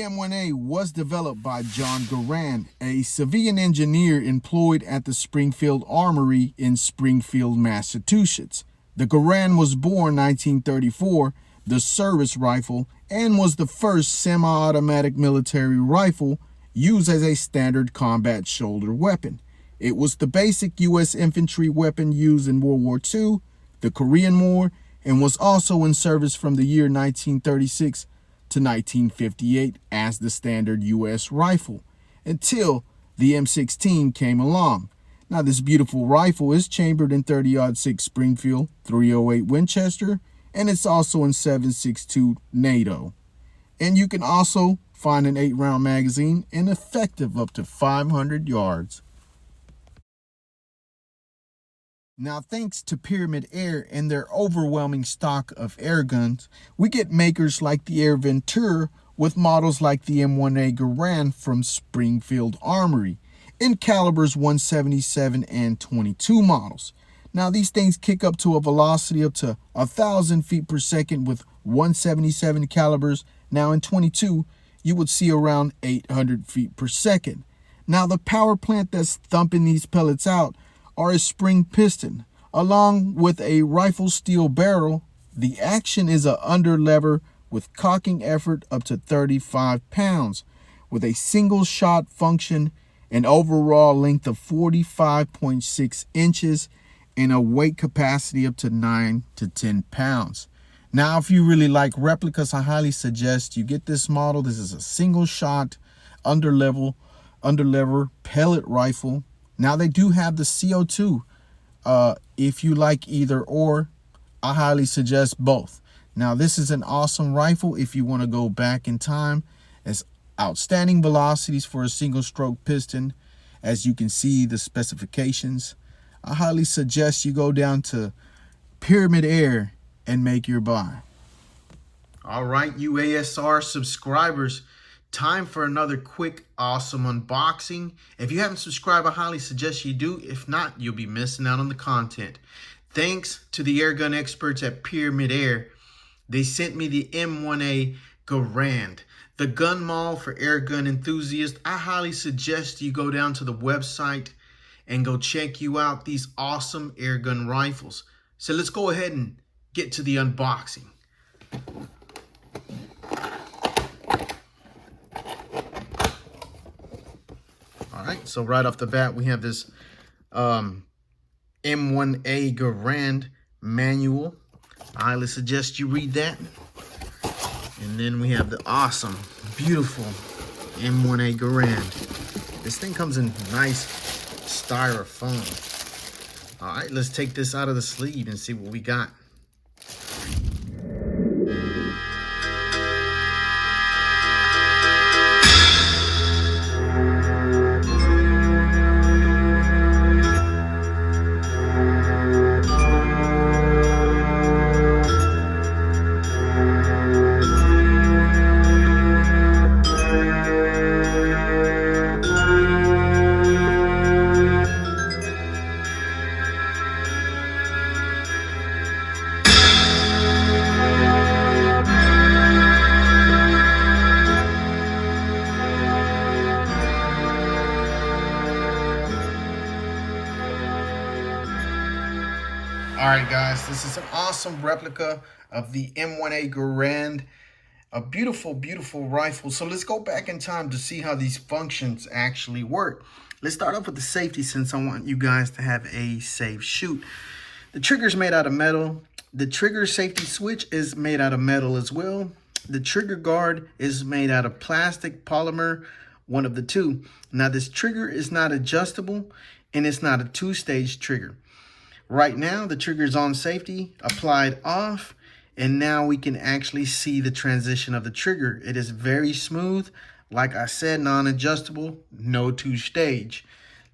M1A was developed by John Garand, a civilian engineer employed at the Springfield Armory in Springfield, Massachusetts. The Garand was born 1934, the service rifle, and was the first semi-automatic military rifle used as a standard combat shoulder weapon. It was the basic U.S. infantry weapon used in World War II, the Korean War, and was also in service from the year 1936 to 1958 as the standard U.S. rifle, until the M16 came along. Now, this beautiful rifle is chambered in 30-06 Springfield, 308 Winchester, and it's also in 7.62 NATO. And you can also find an 8-round magazine and effective up to 500 yards. Now, thanks to Pyramid Air and their overwhelming stock of air guns, we get makers like the Air Venturi with models like the M1A Garand from Springfield Armory in calibers 177 and 22 models. Now, these things kick up to a velocity up to 1,000 feet per second with 177 calibers. Now, in 22, you would see around 800 feet per second. Now, the power plant that's thumping these pellets out are a spring piston, along with a rifle steel barrel. The action is a underlever with cocking effort up to 35 pounds, with a single shot function, an overall length of 45.6 inches, and a weight capacity up to 9 to 10 pounds. Now, if you really like replicas, I highly suggest you get this model. This is a single shot underlever pellet rifle. Now, they do have the CO2. If you like either or, I highly suggest both. Now, this is an awesome rifle if you want to go back in time. It's outstanding velocities for a single stroke piston. As you can see the specifications, I highly suggest you go down to Pyramid Air and make your buy. All right, you ASR subscribers, time for another quick, awesome unboxing. If you haven't subscribed, I highly suggest you do. If not, you'll be missing out on the content. Thanks to the airgun experts at Pyramid Air, they sent me the M1A Garand, the gun mall for airgun enthusiasts. I highly suggest you go down to the website and go check you out these awesome airgun rifles. So let's go ahead and get to the unboxing. All right, so right off the bat, we have this M1A Garand manual. I highly suggest you read that. And then we have the awesome, beautiful M1A Garand. This thing comes in nice styrofoam. All right, let's take this out of the sleeve and see what we got. All right, guys, this is an awesome replica of the M1A Garand, a beautiful, beautiful rifle. So let's go back in time to see how these functions actually work. Let's start off with the safety, since I want you guys to have a safe shoot. The trigger's made out of metal. The trigger safety switch is made out of metal as well. The trigger guard is made out of plastic, polymer, one of the two. Now, this trigger is not adjustable, and it's not a two-stage trigger. Right now, the trigger is on safety, applied off, and now we can actually see the transition of the trigger. It is very smooth. Like I said, non-adjustable, no two-stage.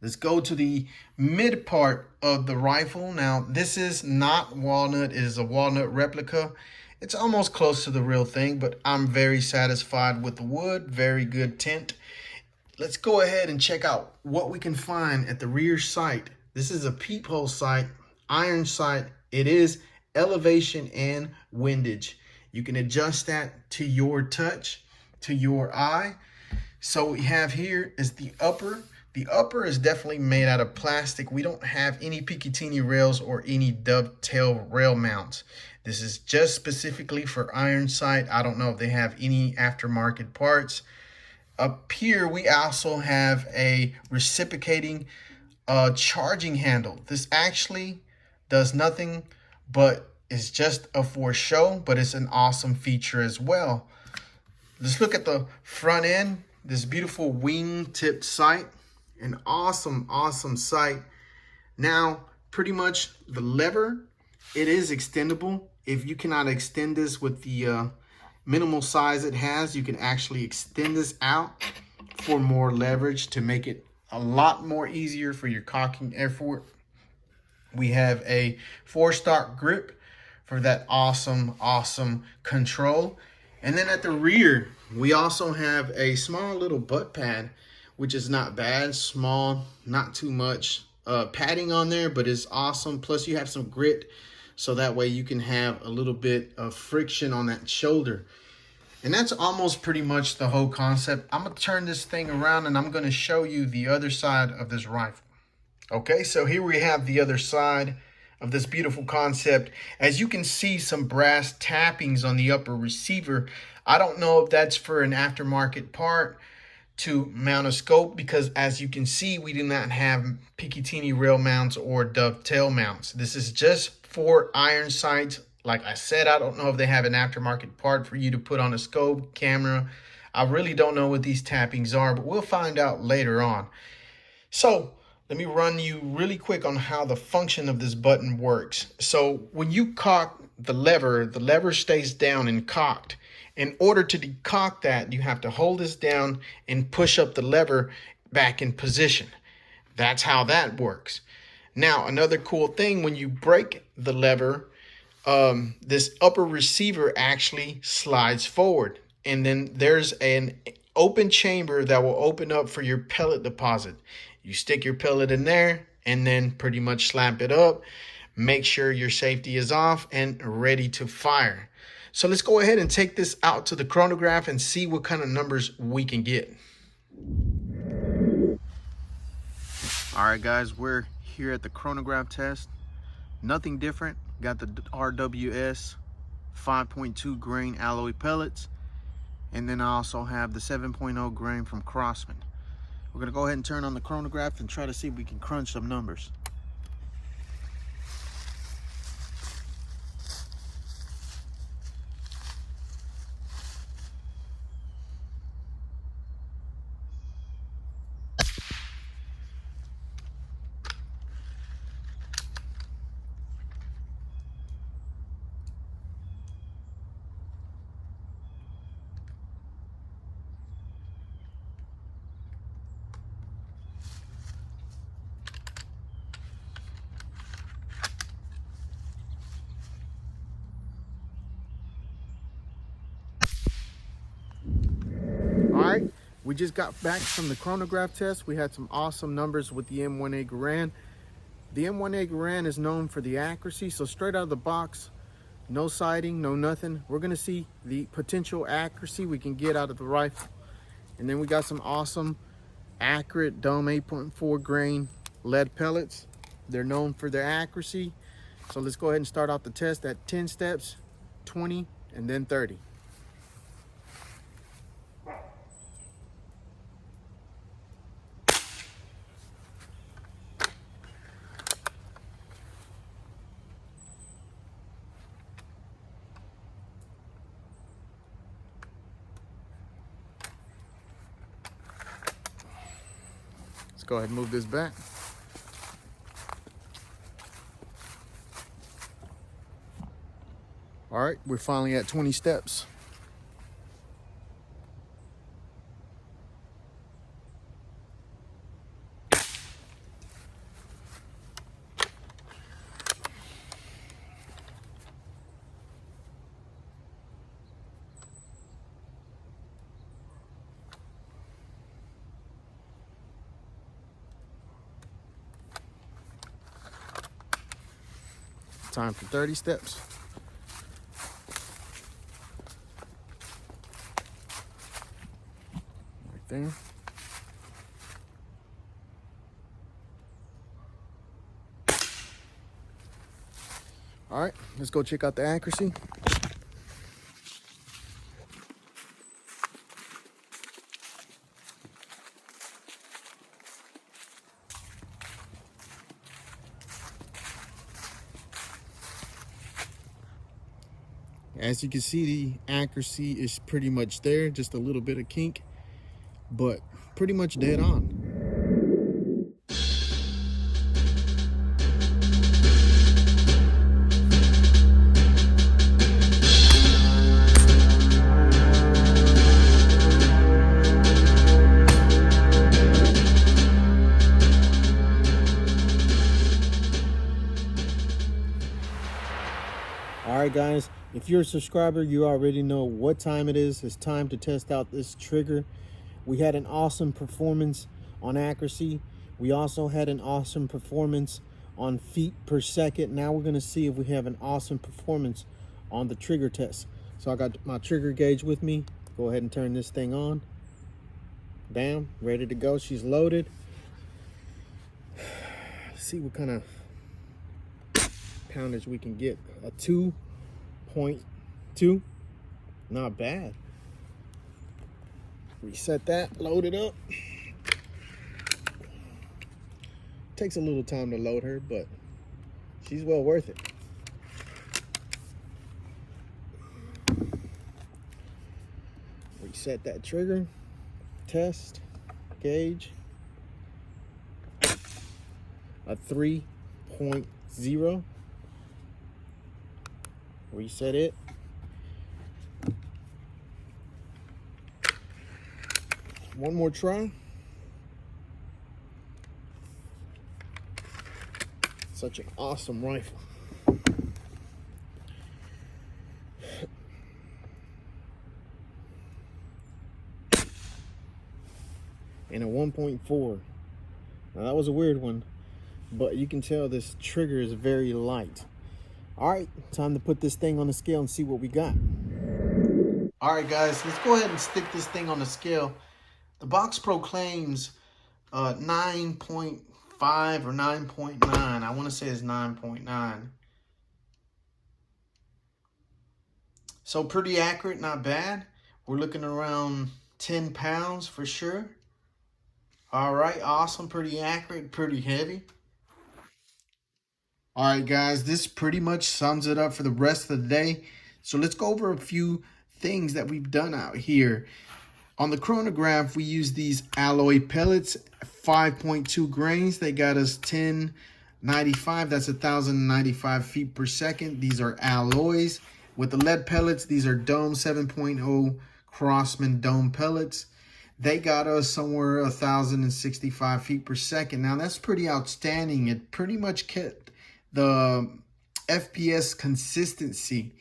Let's go to the mid part of the rifle. Now, this is not walnut. It is a walnut replica. It's almost close to the real thing, but I'm very satisfied with the wood. Very good tint. Let's go ahead and check out what we can find at the rear sight. This is a peephole sight. Iron sight. It is elevation and windage. You can adjust that to your touch. to your eye. So what we have here is the upper. The upper is definitely made out of plastic. We don't have any Picatinny rails or any dovetail rail mounts. This is just specifically for iron sight. I don't know if they have any aftermarket parts. Up here, we also have a reciprocating charging handle. This actually does nothing but is just a for show, but it's an awesome feature as well. Let's look at the front end. This beautiful wing-tipped sight. An awesome sight. Now, pretty much the lever, it is extendable. If you cannot extend this with the minimal size it has, you can actually extend this out for more leverage to make it a lot more easier for your cocking effort. We have a 4-stalk grip for that awesome control. And then at the rear, we also have a small little butt pad, which is not bad. Small, not too much padding on there, but it's awesome. Plus you have some grit, so that way you can have a little bit of friction on that shoulder. And that's almost pretty much the whole concept. I'm gonna turn this thing around and I'm gonna show you the other side of this rifle. Okay, so here we have the other side of this beautiful concept. As you can see, some brass tappings on the upper receiver. I don't know if that's for an aftermarket part to mount a scope, because as you can see, we do not have Picatinny rail mounts or dovetail mounts. This is just for iron sights. Like I said, I don't know if they have an aftermarket part for you to put on a scope, camera. I really don't know what these tappings are, but we'll find out later on. So let me run you really quick on how the function of this button works. So when you cock the lever stays down and cocked. In order to decock that, you have to hold this down and push up the lever back in position. That's how that works. Now, another cool thing, when you break the lever, this upper receiver actually slides forward. And then there's an open chamber that will open up for your pellet deposit. You stick your pellet in there and then pretty much slap it up. Make sure your safety is off and ready to fire. So let's go ahead and take this out to the chronograph and see what kind of numbers we can get. All right, guys, we're here at the chronograph test. Nothing different. Got the RWS 5.2 grain alloy pellets. And then I also have the 7.0 grain from Crosman. We're gonna go ahead and turn on the chronograph and try to see if we can crunch some numbers. All right, we just got back from the chronograph test. We had some awesome numbers with the M1A Garand. The M1A Garand is known for the accuracy, so straight out of the box, no sighting, no nothing. We're gonna see the potential accuracy we can get out of the rifle. And then we got some awesome, accurate Dome 8.4 grain lead pellets. They're known for their accuracy. So let's go ahead and start off the test at 10 steps, 20, and then 30. Let's go ahead and move this back. All right, we're finally at 20 steps. Time for 30 steps. there. All right, let's go check out the accuracy. As you can see, the accuracy is pretty much there, just a little bit of kink, but pretty much dead on. All right, guys, if you're a subscriber, you already know what time it is. It's time to test out this trigger. We had an awesome performance on accuracy. We also had an awesome performance on feet per second. Now we're going to see if we have an awesome performance on the trigger test. So I got my trigger gauge with me. Go ahead and turn this thing on. Down, ready to go. She's loaded. Let's see what kind of poundage we can get. A 2.2, not bad. Reset that, load it up. Takes a little time to load her, but she's well worth it. Reset that trigger, test, gauge. A 3.0. Reset it. One more try. Such an awesome rifle. And a 1.4. Now that was a weird one, but you can tell this trigger is very light. All right, time to put this thing on the scale and see what we got. All right, guys, let's go ahead and stick this thing on the scale. The box proclaims 9.5 or 9.9. I want to say it's 9.9. So pretty accurate, not bad. We're looking around 10 pounds for sure. All right, awesome, pretty accurate, pretty heavy. All right, guys, this pretty much sums it up for the rest of the day. So let's go over a few things that we've done out here. On the chronograph, we use these alloy pellets, 5.2 grains. They got us 1095. That's 1,095 feet per second. These are alloys. With the lead pellets, these are dome 7.0 Crosman dome pellets. They got us somewhere 1,065 feet per second. Now, that's pretty outstanding. It pretty much kept the FPS consistency.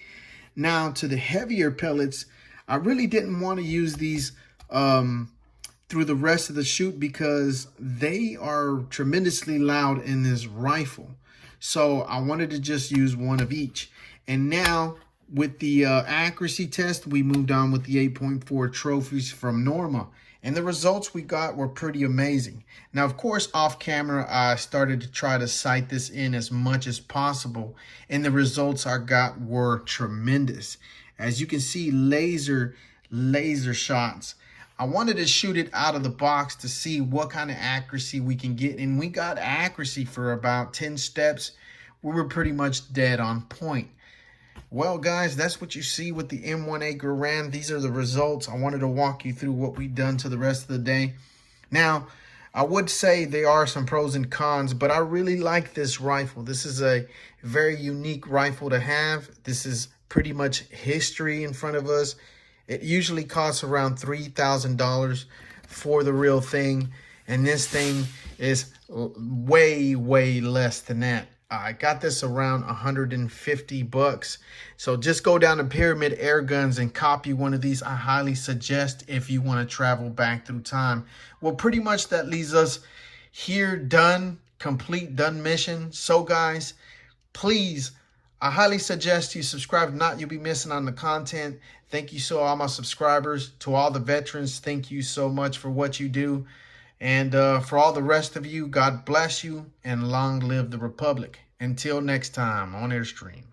Now, to the heavier pellets, I really didn't want to use these through the rest of the shoot because they are tremendously loud in this rifle. So I wanted to just use one of each. And now with the accuracy test, we moved on with the 8.4 trophies from Norma. And the results we got were pretty amazing. Now, of course, off camera, I started to try to sight this in as much as possible. And the results I got were tremendous. As you can see, laser shots. I wanted to shoot it out of the box to see what kind of accuracy we can get. And we got accuracy for about 10 steps. We were pretty much dead on point. Well, guys, that's what you see with the M1A Garand. These are the results. I wanted to walk you through what we've done to the rest of the day. Now, I would say there are some pros and cons, but I really like this rifle. This is a very unique rifle to have. This is pretty much history in front of us. It usually costs around $3,000 for the real thing, and this thing is way less than that. I got this around 150 bucks. So just go down to Pyramid Air Guns and copy one of these. I highly suggest if you want to travel back through time. Well, pretty much that leaves us here done, complete, done mission. So guys, please I highly suggest you subscribe. If not, you'll be missing on the content. Thank you so all my subscribers. To all the veterans, thank you so much for what you do. And for all the rest of you, God bless you and long live the Republic. Until next time on Airstream.